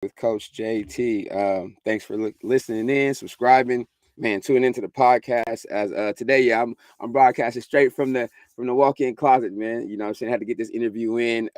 with Coach JT. Thanks for listening in, subscribing, man, tuning into the podcast. As today, yeah, I'm broadcasting straight from the walk-in closet, man. You know, what I'm saying I had to get this interview in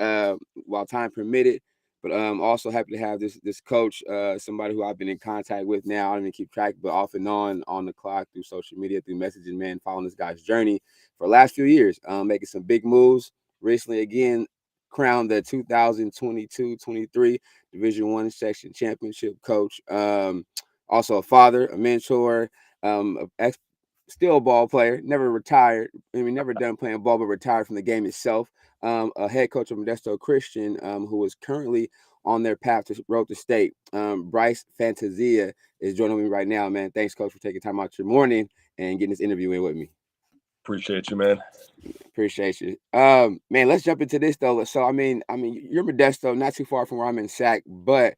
while time permitted. But also happy to have this coach, somebody who I've been in contact with now. I don't even keep track, but off and on the clock through social media, through messaging, man, following this guy's journey for the last few years, making some big moves. Recently, again, crowned the 2022-23 Division One section championship coach. Also a father, a mentor, still a ball player, never retired. I mean, never done playing ball, but retired from the game itself. A head coach of Modesto Christian, who is currently on their path to road to state. Bricefantazia is joining me right now, man. Thanks, coach, for taking time out your morning and getting this interview in with me. Appreciate you, man. Appreciate you. Man, let's jump into this though. So I mean, you're Modesto, not too far from where I'm in Sac, but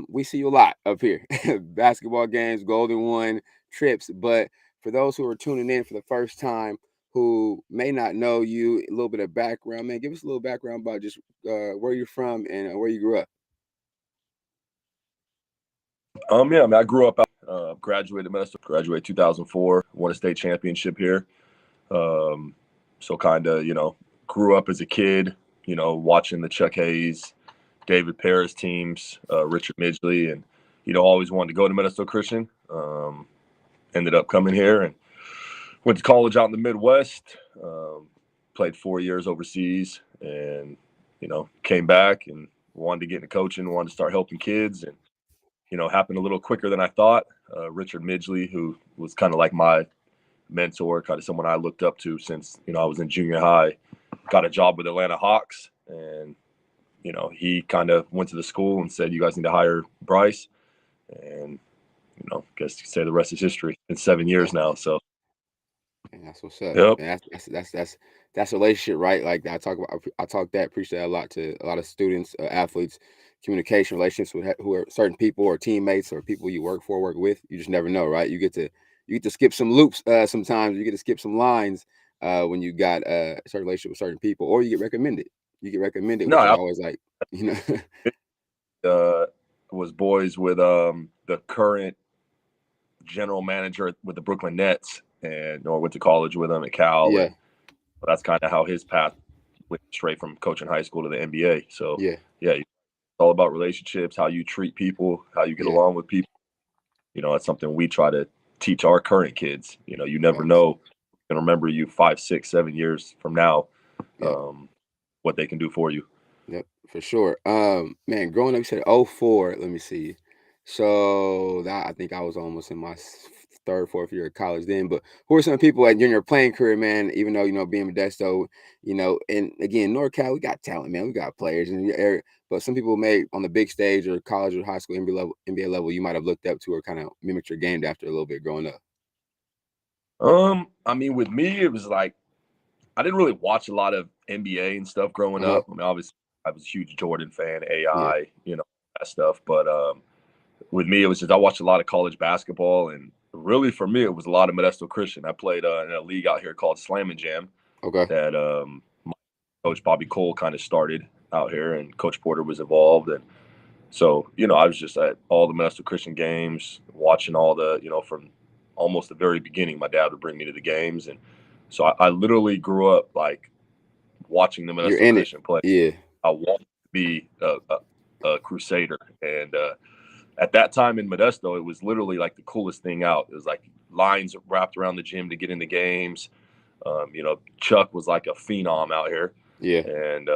we see you a lot up here. Basketball games, Golden One, trips. But for those who are tuning in for the first time, who may not know you, a little bit of background, man, give us a little background about just where you're from and where you grew up. Yeah, I mean, I grew up out, graduated Modesto, graduated 2004, won a state championship here. So kind of, grew up as a kid, watching the Chuck Hayes, David Paris teams, Richard Midgley, and, always wanted to go to Modesto Christian. Ended up coming here and went to college out in the Midwest, played 4 years overseas, and, came back and wanted to get into coaching, wanted to start helping kids, and happened a little quicker than I thought. Richard Midgley, who was kind of like my mentor, kind of someone I looked up to since, I was in junior high, got a job with Atlanta Hawks. And, he kind of went to the school and said, you guys need to hire Bryce. And, guess you could say the rest is history. It's 7 years now. So, And that's what's up. yep. And that's a relationship, right? Like I talk that, preach that a lot to a lot of students, athletes, communication relationships with who are certain people or teammates or people you work for, work with. You just never know, right? You get to skip some loops sometimes. You get to skip some lines when you got a certain relationship with certain people, or you get recommended. You get recommended, No, which is always like, I was boys with the current general manager with the Brooklyn Nets, and went to college with him at Cal. yeah, And that's kind of how his path went straight from coaching high school to the NBA. So, yeah, yeah, it's all about relationships, how you treat people, how you get yeah. along with people. That's something we try to teach our current kids. You never Facts. know, and remember you 5, 6, 7 years from now, Yep. what they can do for you. Yep, for sure. Man, growing up, you said '04. Let me see. So that I think I was almost in my third, fourth year of college then. But who are some people during your playing career, man? Even though being Modesto, and again, NorCal, we got talent, man. We got players in your area. But some people may on the big stage or college or high school NBA level, you might have looked up to or kind of mimicked your game after a little bit growing up. I mean, with me, it was like I didn't really watch a lot of NBA and stuff growing Uh huh. up. I mean, obviously, I was a huge Jordan fan, Yeah. AI, that stuff. But with me, it was just I watched a lot of college basketball, and really for me, it was a lot of Modesto Christian. I played in a league out here called Slam and Jam Okay. that my coach Bobby Cole kind of started out here, and Coach Porter was involved. And so, I was just at all the Modesto Christian games, watching all the, from almost the very beginning. My dad would bring me to the games, and so I literally grew up like watching the You're Modesto in it. Christian play. Yeah. I wanted to be a Crusader, and at that time in Modesto, it was literally like the coolest thing out. It was like lines wrapped around the gym to get in the games. Chuck was like a phenom out here, Yeah. and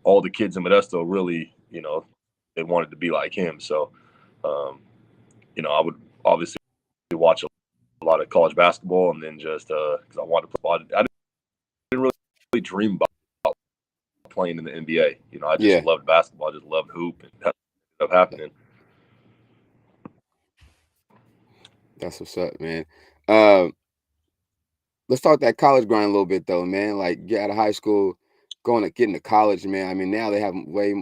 all the kids in Modesto really, they wanted to be like him. So, I would obviously watch a lot of college basketball, and then just because I wanted to play, I didn't really dream about playing in the NBA. I just Yeah. loved basketball. I just loved hoop, and that ended up happening. That's what's up, man. Um, let's talk that college grind a little bit though, man. Like get out of high school, getting to college, man. I mean, now they have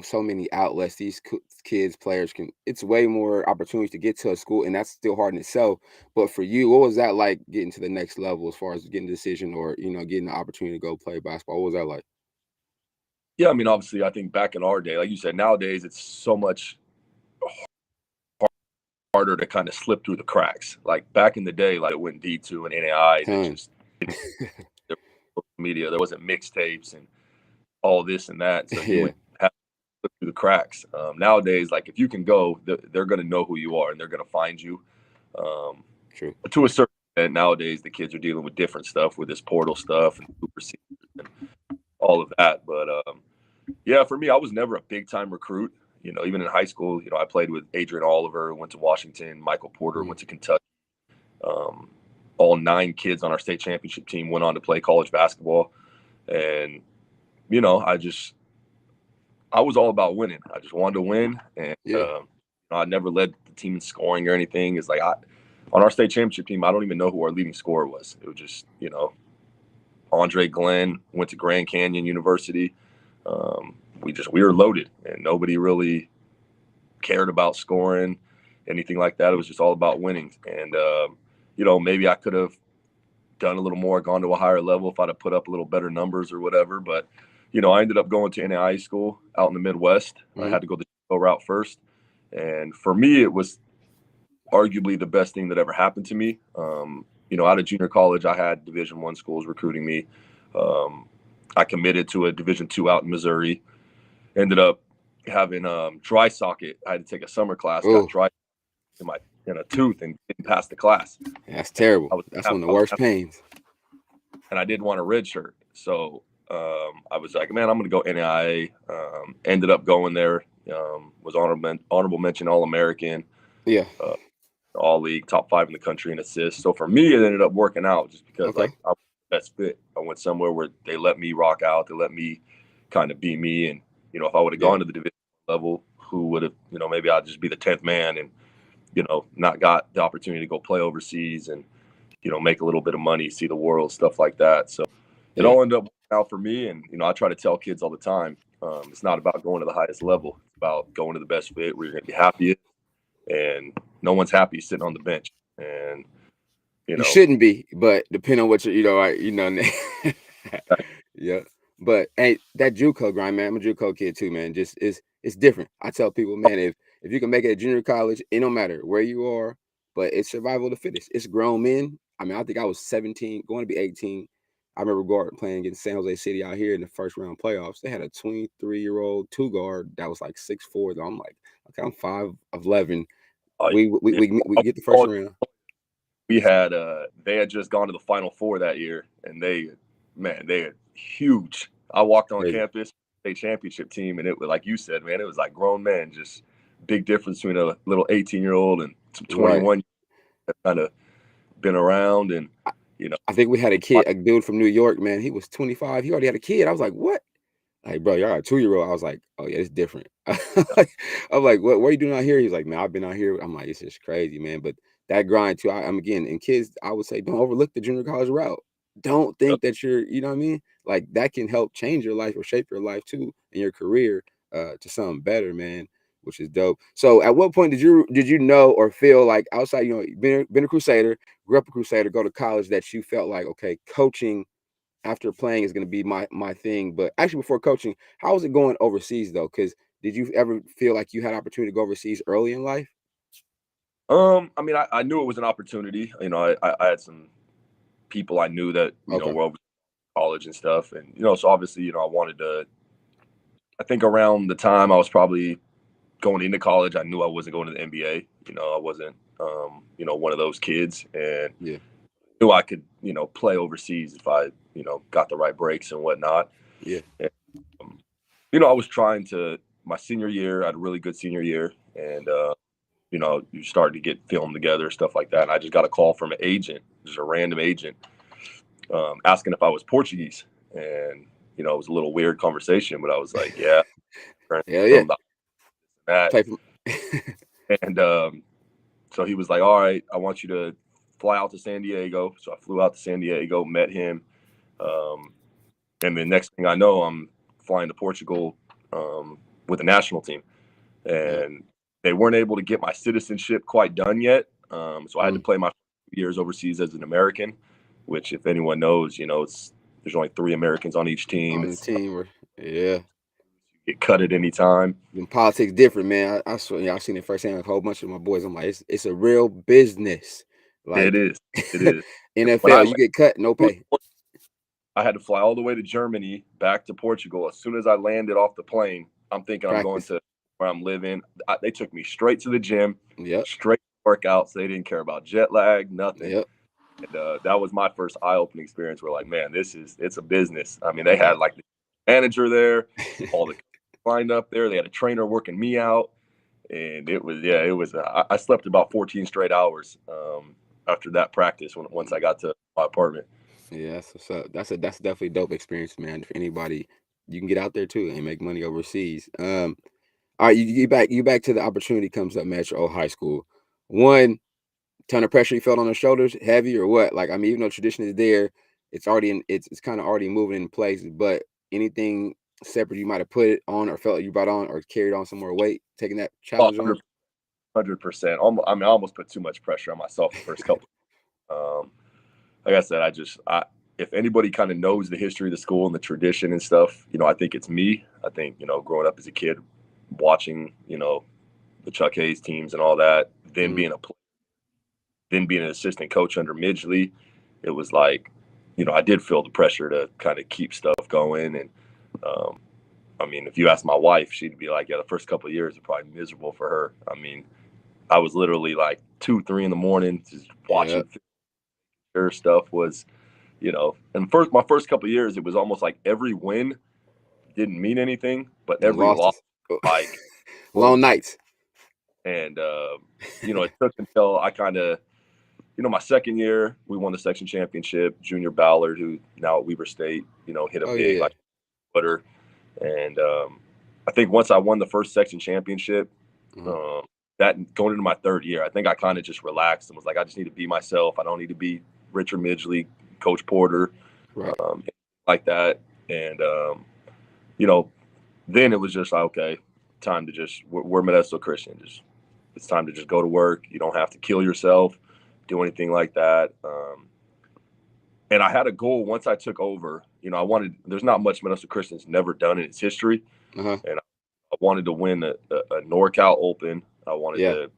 so many outlets. These kids, players can. It's way more opportunities to get to a school, and that's still hard in itself. But for you, what was that like getting to the next level as far as getting a decision or getting the opportunity to go play basketball? What was that like? Yeah, I mean, obviously, I think back in our day, like you said, nowadays it's so much harder to kind of slip through the cracks. Like back in the day, like it went D2 and NAI, and it Tons. just there was social media, there wasn't mixtapes and all this and that, so you Yeah, would have to slip through the cracks. Nowadays, like if you can go, they're going to know who you are and they're going to find you. true. But to a certain extent, nowadays the kids are dealing with different stuff with this portal stuff and super seniors and all of that. But yeah, for me, I was never a big time recruit. You know, even in high school, you know, I played with Adrian Oliver, went to Washington, Michael Porter, went to Kentucky. All 9 kids on our state championship team went on to play college basketball. And, you know, I was all about winning. I just wanted to win. And Yeah, I never led the team in scoring or anything. It's like on our state championship team, I don't even know who our leading scorer was. It was just, you know, Andre Glenn went to Grand Canyon University. We were loaded and nobody really cared about scoring, anything like that. It was just all about winning. And, you know, maybe I could have done a little more, gone to a higher level if I'd have put up a little better numbers or whatever. But, you know, I ended up going to NAI school out in the Midwest. I had to go the route first. And for me, it was arguably the best thing that ever happened to me. You know, out of junior college, I had Division I schools recruiting me. I committed to a Division II out in Missouri. Ended up having dry socket. I had to take a summer class. Got dry in a tooth and didn't pass the class. That's terrible. That's one of the worst pains. And I didn't want a red shirt, so I was like, man, I'm going to go NAIA. Ended up going there. Was honorable mention All-American. Yeah. All league, top 5 in the country in assists. So for me, it ended up working out just because like I was the best fit. I went somewhere where they let me rock out. They let me kind of be me. And, you know, if I would have gone to the division level, who would have, you know, maybe I'd just be the 10th man and, you know, not got the opportunity to go play overseas and, you know, make a little bit of money, see the world, stuff like that. So it all ended up working out for me. And, you know, I try to tell kids all the time, it's not about going to the highest level. It's about going to the best fit where you're going to be happiest. And no one's happy sitting on the bench. And, you shouldn't be, but depending on what yeah. But hey, that JUCO grind, man. I'm a JUCO kid too, man. Just it's different. I tell people, man, if you can make it at junior college, it don't matter where you are, but it's survival of the fittest. It's grown men. I mean, I think I was 17, going to be 18. I remember playing against San Jose City out here in the first round playoffs. They had a 23-year-old 2-guard that was like 6'4". I'm like, okay, I'm 5'11". We get the first round. We had they had just gone to the Final Four that year, and they had huge. I walked on campus, state championship team, and it was like you said, man, it was like grown men. Just big difference between a little 18-year-old and some 21 that kind of been around. And you know, I think we had a dude from New York, man. He was 25. He already had a kid. I was like, what? Like, bro, y'all got a 2-year-old. I was like, oh yeah, it's different. I'm like, what are you doing out here? He's like, man, I've been out here. I'm like, it's just crazy, man. But that grind too. I'm again, and kids, I would say, don't overlook the junior college route. Don't think that you know what I mean? Like that can help change your life or shape your life too and your career to something better, man, which is dope. So at what point did you know or feel like outside, you know, been a Crusader, grew up a Crusader, go to college, that you felt like, okay, coaching after playing is going to be my thing? But actually before coaching, how was it going overseas though? Because did you ever feel like you had opportunity to go overseas early in life? I mean, I knew it was an opportunity. You know, I had some people I knew that, you know, were over college and stuff. And, you know, so obviously, you know, I wanted to, I think around the time I was probably going into college, I knew I wasn't going to the NBA. You know, I wasn't, you know, one of those kids, and knew I could, you know, play overseas if I, you know, got the right breaks and whatnot. Yeah. And, you know, I was trying to, my senior year, I had a really good senior year, and, you know, you started to get filmed together, stuff like that. And I just got a call from an agent, just a random agent, asking if I was Portuguese. And, you know, it was a little weird conversation, but I was like, yeah. Yeah. That. And so he was like, all right, I want you to fly out to San Diego. So I flew out to San Diego, met him. And the next thing I know, I'm flying to Portugal with the national team. And they weren't able to get my citizenship quite done yet. So I had to play my years overseas as an American, which, if anyone knows, you know, there's only 3 Americans on each team. On the team, yeah. get cut at any time. And politics different, man. I swear, yeah, I've seen it firsthand. Like a whole bunch of my boys. I'm like, it's a real business. It Like is. It is. When I NFL, you get cut, no pay. I had to fly all the way to Germany, back to Portugal. As soon as I landed off the plane, I'm thinking I'm going Practice. to where I'm living. They took me straight to the gym, Yep. straight workouts. They didn't care about jet lag, nothing. Yep. And that was my first eye-opening experience. Where like, man, it's a business. I mean, they Yeah. had like the manager there, all the lined up there. They had a trainer working me out, and it was. I slept about 14 straight hours after that practice once I got to my apartment. Yeah, that's what's up. That's definitely a dope experience, man. For anybody, you can get out there too and make money overseas. All right, you back to the opportunity comes up, man, at your old high school. One ton of pressure you felt on the shoulders, heavy or what? Like, I mean, even though tradition is there, it's already it's kind of already moving in place. But anything separate you might have put it on or felt you brought on or carried on some more weight, taking that Oh, challenge on? 100%. I mean, I almost put too much pressure on myself the first couple. Like I said, if anybody kind of knows the history of the school and the tradition and stuff, I think it's me. I think, growing up as a kid, watching, the Chuck Hayes teams and all that, then being an assistant coach under Midgley, it was like, I did feel the pressure to kind of keep stuff going. And, I mean, if you ask my wife, she'd be like, yeah, the first couple of years are probably miserable for her. I mean, I was literally like 2, 3 in the morning, just watching her stuff was, and my first couple of years, it was almost like every win didn't mean anything, but And every loss, losses. like, Long nights. and, it took until I kind of, my second year, we won the section championship. Junior Ballard, who now at Weber State, hit a Oh big, yeah. like, footer. And I think once I won the first section championship, that going into my third year, I think I kind of just relaxed and was like, I just need to be myself. I don't need to be Richard Midgley, Coach Porter, Right. like that. And, then it was just like, okay, time to we're Modesto Christian. It's time to just go to work. You don't have to kill yourself, do anything like that. And I had a goal once I took over. There's not much Modesto Christian's never done in its history. And I wanted to win a NorCal Open. I wanted to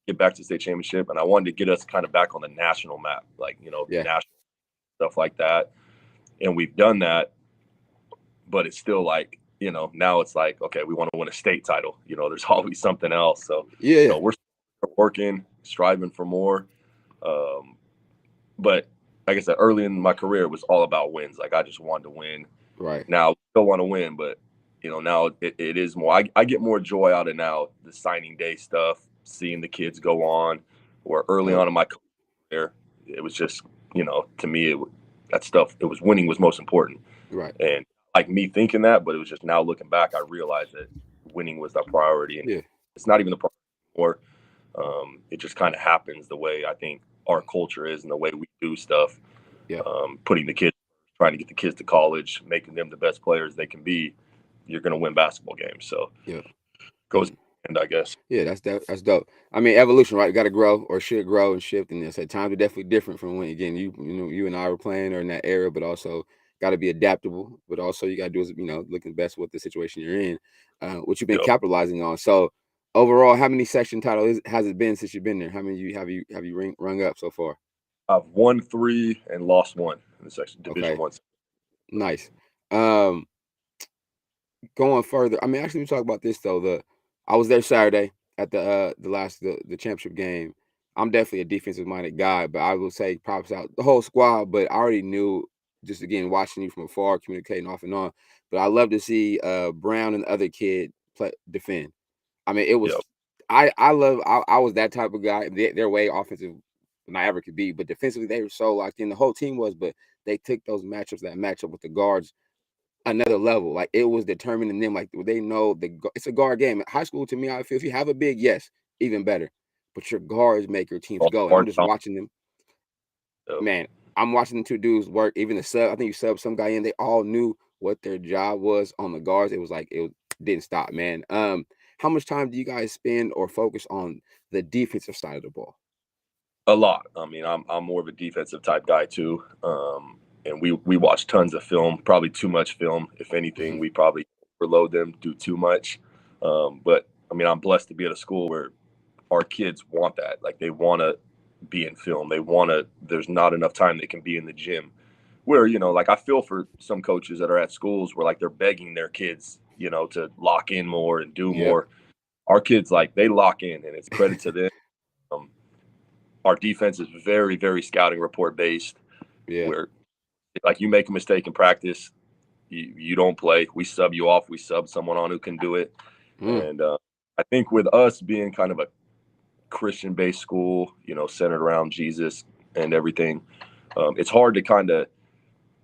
get back to the state championship, and I wanted to get us kind of back on the national map, like, national stuff like that. And we've done that, but it's still like, now it's like, okay, we want to win a state title. There's always something else. So, we're working, striving for more. But like I said, early in my career, it was all about wins. Like, I just wanted to win. Right. Now, I still want to win, but, now it is more. I get more joy out of now the signing day stuff, seeing the kids go on, or early on in my career, it was just, to me, that stuff, it was winning was most important. Right. And like me thinking that, but it was just now looking back, I realized that winning was the priority. And it's not even the priority anymore. It just kind of happens the way I think our culture is and the way we do stuff. Putting the kids, trying to get the kids to college, making them the best players they can be, you're going to win basketball games. So goes and I guess. Yeah, that's dope. I mean, evolution, right? Got to grow or should grow and shift. And at times are definitely different from when again you and I were playing or in that era, but also got to be adaptable. But also you got to do is looking best with the situation you're in, what you've been capitalizing on. So overall, how many section titles has it been since you've been there? How many have you rung up so far? I've won 3 and lost 1 in the section Division 1. Nice. Going further, I mean, actually, we talk about this though. I was there Saturday at the championship game. I'm definitely a defensive minded guy, but I will say props out the whole squad. But I already knew just again watching you from afar, communicating off and on. But I love to see Brown and the other kid defend. I mean, it was I was that type of guy. Their way offensive than I ever could be, but defensively they were so locked in. The whole team was, but they took those that matchup with the guards another level. Like it was determining them. Like they know it's a guard game. High school to me, I feel if you have a big, yes, even better. But your guards make your teams go. And I'm just watching them. Man, I'm watching the 2 dudes work. Even the sub, I think you subbed some guy in. They all knew what their job was on the guards. It was like it didn't stop, man. How much time do you guys spend or focus on the defensive side of the ball? A lot. I mean, I'm more of a defensive type guy too. And we watch tons of film, probably too much film. If anything, we probably overload them, do too much. But I mean, I'm blessed to be at a school where our kids want that. Like they want to be in film. They want to. There's not enough time they can be in the gym. Where like I feel for some coaches that are at schools where like they're begging their kids, to lock in more and do Yep. more. Our kids, like, they lock in, and it's credit to them. Our defense is very, very scouting report based. Yeah. Where like you make a mistake in practice, you don't play. We sub you off. We sub someone on who can do it. And I think with us being kind of a Christian-based school, centered around Jesus and everything, it's hard to kind of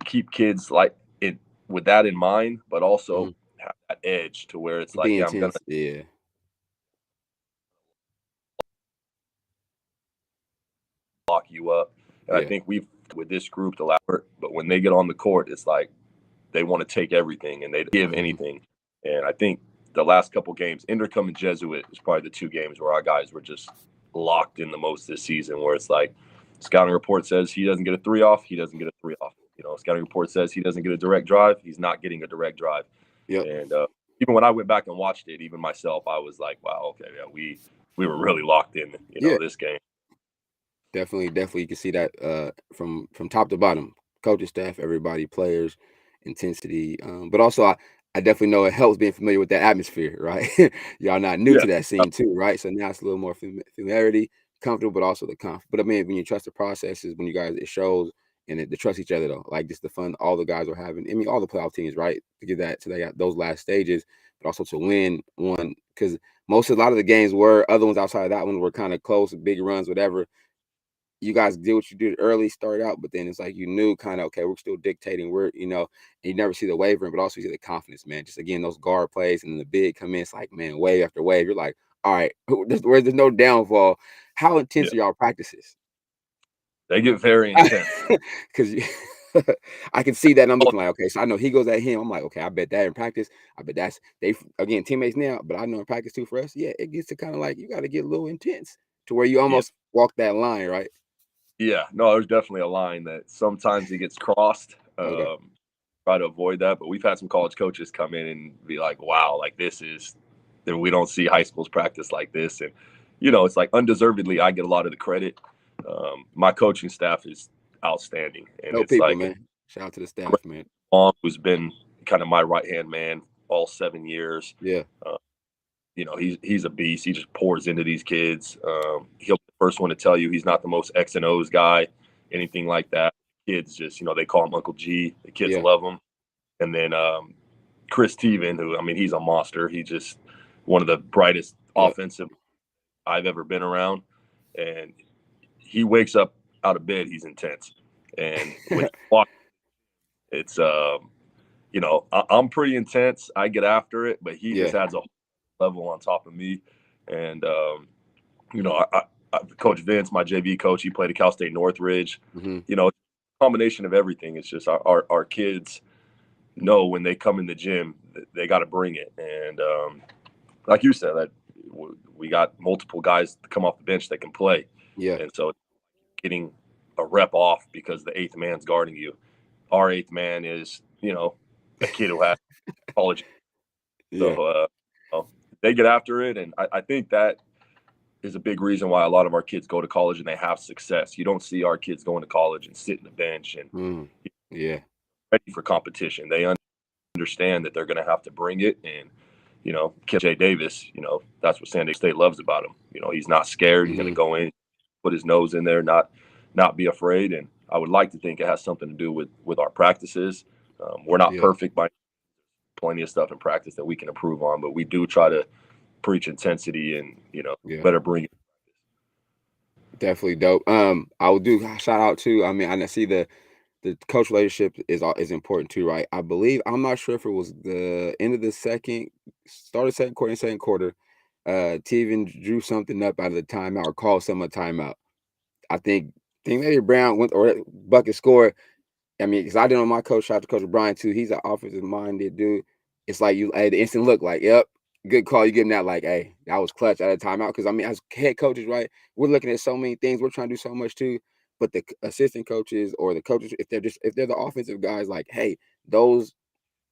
keep kids like it with that in mind, but also have that edge to where it's like, Be yeah, I'm gonna intense. Yeah. lock you up. And I Yeah. think we've with this group the last, but when they get on the court, it's like they want to take everything and they give anything. And I think the last couple games, Intercom and Jesuit is probably the two games where our guys were just locked in the most this season, where it's like scouting report says he doesn't get a 3 off, he doesn't get a 3 off. Scouting report says he doesn't get a direct drive, he's not getting a direct drive. Yep. And even when I went back and watched it, even myself, I was like, wow, okay, yeah, we were really locked in, this game. Definitely, you can see that from top to bottom, coaching staff, everybody, players, intensity. But also, I definitely know it helps being familiar with that atmosphere, right? Y'all not new to that scene too, right? So now it's a little more familiarity, comfortable, but also the confidence. But I mean, when you trust the processes, when you guys, it shows, and they trust each other though, like just the fun all the guys are having. I mean, all the playoff teams, right? To get that, so they got those last stages, but also to win one, because a lot of the games were, other ones outside of that one were kind of close, big runs, whatever. You guys did what you did early, start out, but then it's like you knew kind of, okay, we're still dictating. And you never see the wavering, but also you see the confidence, man. Just again, those guard plays and then the big come in, it's like, man, wave after wave. You're like, all right, where there's no downfall. How intense are y'all practices? They get very intense. Because I can see that, and I'm looking like, okay, so I know he goes at him. I'm like, okay, I bet that in practice. I bet that's again teammates now, but I know in practice too for us. Yeah, it gets to kind of like you got to get a little intense to where you almost walk that line, right? Yeah, no, there's definitely a line that sometimes it gets crossed. Okay. Try to avoid that, but we've had some college coaches come in and be like, "Wow, like we don't see high schools practice like this." And it's like undeservedly, I get a lot of the credit. My coaching staff is outstanding, and it's people, like, man. Shout out to the staff, man. Who's been kind of my right hand man all 7 years. Yeah. He's a beast. He just pours into these kids. He'll be the first one to tell you he's not the most X and O's guy, anything like that. Kids just, they call him Uncle G. The kids love him. And then Chris Teven, who, I mean, he's a monster. He's just one of the brightest offensive I've ever been around. And he wakes up out of bed, he's intense. And when he walks, it's, I'm pretty intense. I get after it, but he just adds a level on top of me. And Coach Vince, my JV coach, he played at Cal State Northridge. Combination of everything. It's just our kids know when they come in the gym, they got to bring it. And like you said, that we got multiple guys to come off the bench that can play. Yeah. And so getting a rep off because the eighth man's guarding you. Our eighth man is, a kid who has college. So they get after it. And I think that is a big reason why a lot of our kids go to college and they have success. You don't see our kids going to college and sit in the bench and ready for competition. They understand that they're going to have to bring it. And, Jay Davis, that's what San Diego State loves about him. He's not scared. He's going to go in, put his nose in there, not be afraid. And I would like to think it has something to do with our practices. We're not perfect by plenty of stuff in practice that we can improve on, but we do try to preach intensity and, better bring it. Definitely dope. I will do shout out to, I mean, I see the coach relationship is important too, right? I believe, I'm not sure if it was the end of the start of second quarter, Teven drew something up out of the timeout or called someone timeout. I think maybe Brown went or bucket scored. I mean, because I didn't know my coach, shout out to Coach Brian too. He's an offensive minded dude. It's like the instant look like, yep, good call. You give him that like, hey, that was clutch at a timeout. Because I mean, as head coaches, right, we're looking at so many things. We're trying to do so much too. But the assistant coaches or the coaches, if they're the offensive guys, like, hey, those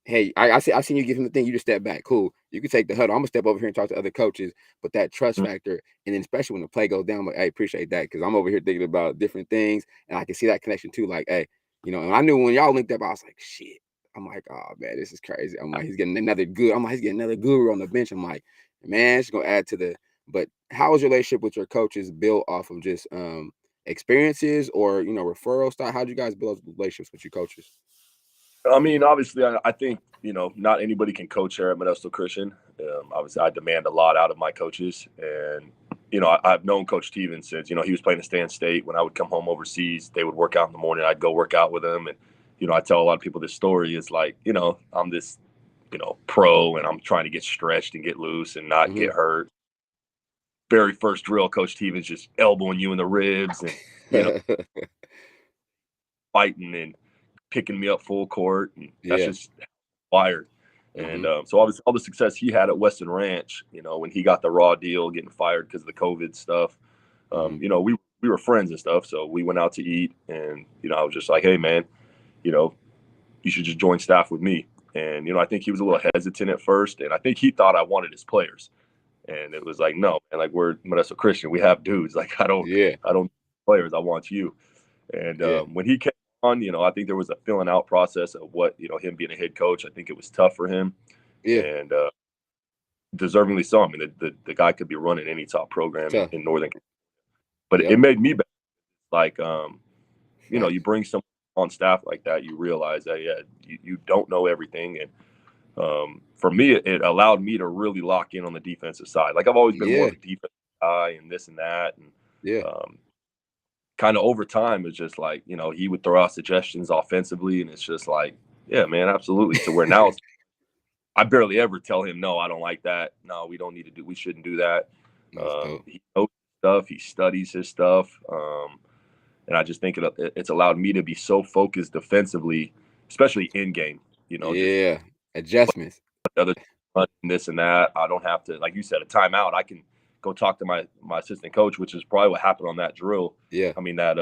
hey, I seen you give him the thing. You just step back. Cool. You can take the huddle. I'm gonna step over here and talk to other coaches. But that trust factor, and then especially when the play goes down, I'm like, hey, appreciate that, because I'm over here thinking about different things, and I can see that connection too. Like, hey, and I knew when y'all linked up, I was like, shit. I'm like, oh man, this is crazy. I'm like, he's getting another good. I'm like, he's getting another guru on the bench. I'm like, man, it's gonna add to the. But how was your relationship with your coaches built off of just experiences or referral style? How'd you guys build those relationships with your coaches? I mean, obviously, I think, not anybody can coach here at Modesto Christian. Obviously, I demand a lot out of my coaches. And, I've known Coach Steven since, he was playing at Stan State. When I would come home overseas, they would work out in the morning. I'd go work out with them. And, I tell a lot of people this story is like, I'm this, pro, and I'm trying to get stretched and get loose and not get hurt. Very first drill, Coach Steven's just elbowing you in the ribs and, fighting and picking me up full court. And that's just wired. And so obviously all the success he had at Weston Ranch, when he got the raw deal, getting fired because of the COVID stuff, we were friends and stuff. So we went out to eat, and, I was just like, hey man, you should just join staff with me. And, I think he was a little hesitant at first, and I think he thought I wanted his players. And it was like, no, and like, we're Modesto Christian. We have dudes. Like, I don't players. I want you. And when he came on, I think there was a filling out process of what, him being a head coach. I think it was tough for him. And deservingly so. I mean, the guy could be running any top program in Northern California. But it made me better. Like, you bring someone on staff like that, you realize that, you don't know everything. And for me, it allowed me to really lock in on the defensive side. Like, I've always been more of a defensive guy and this and that. And kind of over time, it's just like, he would throw out suggestions offensively, and it's just like, yeah, man, absolutely. To where now I barely ever tell him, no, I don't like that. No, we shouldn't do that. He knows stuff. He studies his stuff. And I just think it's allowed me to be so focused defensively, especially in game, just adjustments. Other this and that. I don't have to, like you said, a timeout. I can go talk to my assistant coach, which is probably what happened on that drill. I mean, that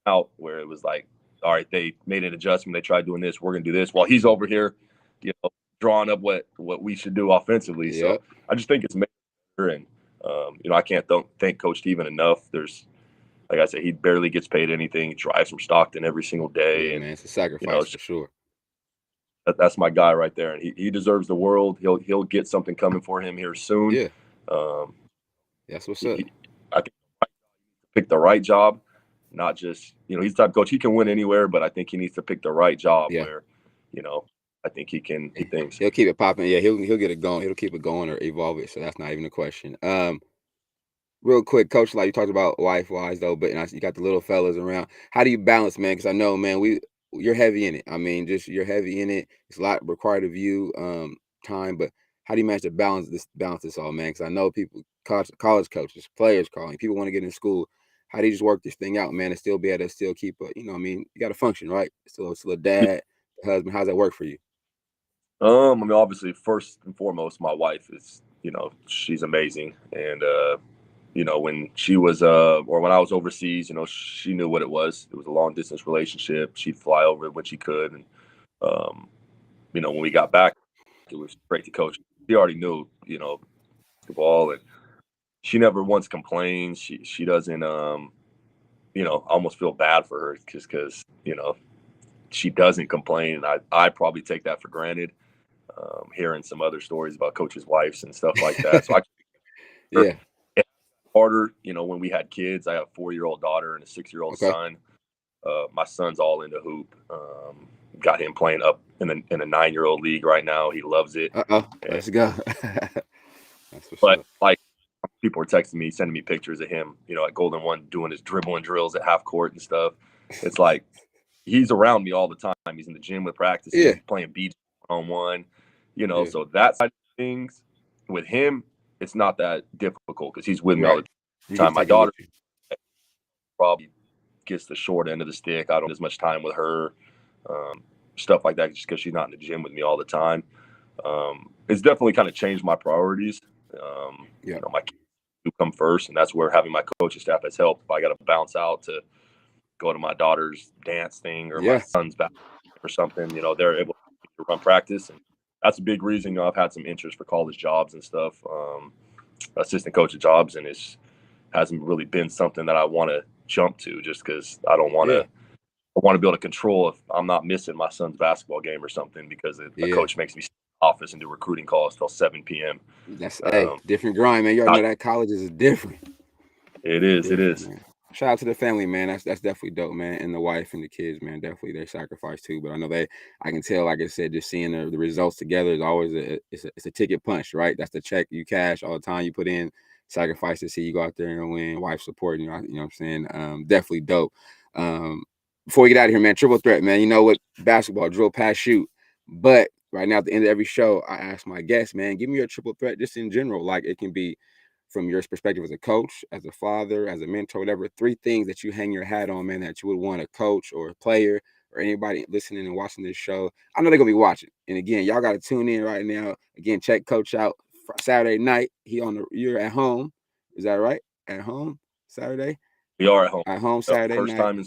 out where it was like, all right, they made an adjustment. They tried doing this. We're going to do this while he's over here, drawing up what we should do offensively. So I just think it's better. And, I can't thank Coach Steven enough. Like I said, he barely gets paid anything. He drives from Stockton every single day. And man, it's a sacrifice for sure. That's my guy right there, and he deserves the world. He'll get something coming for him here soon. That's what's up. I think pick the right job, not just he's the type of coach, he can win anywhere, but I think he needs to pick the right job where I think he thinks he'll keep it popping. He'll get it going. He'll keep it going or evolve it. So that's not even a question. Real quick, Coach, like you talked about wife-wise though, but you got the little fellas around. How do you balance, man? Because I know, man, you're heavy in it. I mean, you're heavy in it. It's a lot required of you, time. But how do you manage to balance this all, man? Because I know people, college coaches, players calling, people want to get in school. How do you just work this thing out, man, and still be able to still keep you got to function, right? Still a dad, a husband. How's that work for you? I mean, obviously, first and foremost, my wife is, she's amazing, and when she was or when I was overseas, she knew what it was. It was a long distance relationship. She'd fly over when she could, and when we got back, it was great to coach. She already knew, basketball, and she never once complains. She doesn't, I almost feel bad for her because she doesn't complain. And I probably take that for granted. Hearing some other stories about coaches' wives and stuff like that. So harder, when we had kids. I have a 4-year-old daughter and a 6-year-old son. My son's all into hoop. Got him playing up in a 9-year-old league right now. He loves it. Let's go. But like, people are texting me, sending me pictures of him, at Golden One doing his dribbling drills at half court and stuff. It's like he's around me all the time. He's in the gym with practice. He's playing beach on 1. So that side of things with him, it's not that difficult because he's with me all the time. My daughter probably gets the short end of the stick. I don't have as much time with her, stuff like that, just because she's not in the gym with me all the time. It's definitely kind of changed my priorities. My kids do come first, and that's where having my coaching staff has helped. If I got to bounce out to go to my daughter's dance thing or my son's back or something, they're able to to run practice. And that's a big reason, I've had some interest for college jobs and stuff, assistant coach jobs, and it hasn't really been something that I want to jump to just because I don't want to. I want to be able to control if I'm not missing my son's basketball game or something because a coach makes me stay in the office and do recruiting calls till 7 p.m. That's different grind, man. You already know that college is different. It is. Man. Shout out to the family, man. That's definitely dope, man. And the wife and the kids, man. Definitely they sacrifice too. But I know I can tell, like I said, just seeing the results together is always it's a ticket punch, right? That's the check you cash all the time. You put in sacrifice to see you go out there and win. Wife supporting you know what I'm saying? Definitely dope. Before we get out of here, man, triple threat, man. You know what? Basketball, drill, pass, shoot. But right now, at the end of every show, I ask my guests, man, give me your triple threat just in general. Like it can be from your perspective as a coach, as a father, as a mentor, whatever. 3 things that you hang your hat on, man, that you would want a coach or a player or anybody listening and watching this show. I know they're going to be watching. And again, y'all got to tune in right now. Again, check Coach out Saturday night. You're at home. Is that right? At home Saturday? We are at home. At home Saturday first night. Time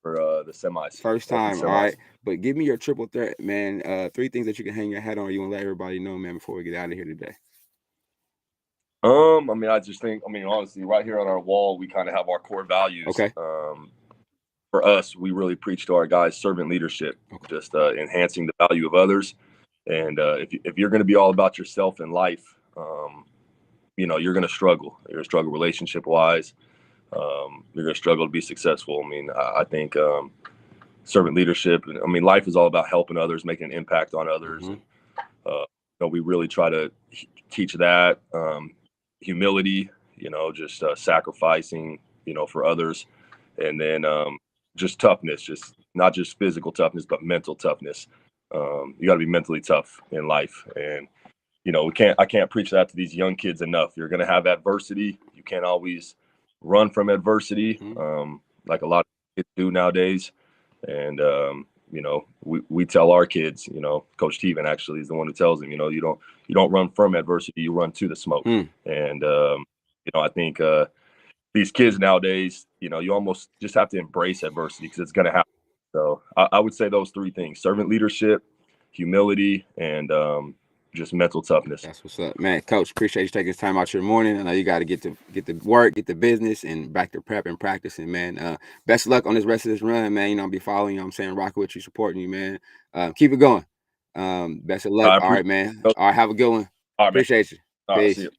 for the semis. First time, all right. But give me your triple threat, man. 3 things that you can hang your hat on. You want to let everybody know, man, before we get out of here today. I just think, honestly, right here on our wall, we kind of have our core values. Okay. For us, we really preach to our guys servant leadership, just enhancing the value of others. And if you're going to be all about yourself in life, you're going to struggle. You're going to struggle relationship-wise. You're going to struggle to be successful. I think servant leadership, life is all about helping others, making an impact on others. Mm-hmm. And we really try to teach that. Humility, just sacrificing, for others. And then just toughness, just not just physical toughness, but mental toughness. You got to be mentally tough in life. And, I can't preach that to these young kids enough. You're going to have adversity. You can't always run from adversity, like a lot of kids do nowadays. And, we tell our kids, Coach Steven actually is the one who tells them, you don't run from adversity, you run to the smoke. And, I think these kids nowadays, you almost just have to embrace adversity because it's going to happen. So I would say those 3 things: servant leadership, humility, and just mental toughness. That's what's up, man. Coach, appreciate you taking time out your morning. I know you got to get to work, get the business, and back to prep and practicing, man. Best of luck on this rest of this run, man. I'll be following you. I'm saying rocking with you, supporting you, man. Keep it going. Best of luck. All right, man. All right, have a good one. All right, appreciate you. All right, Peace. see you.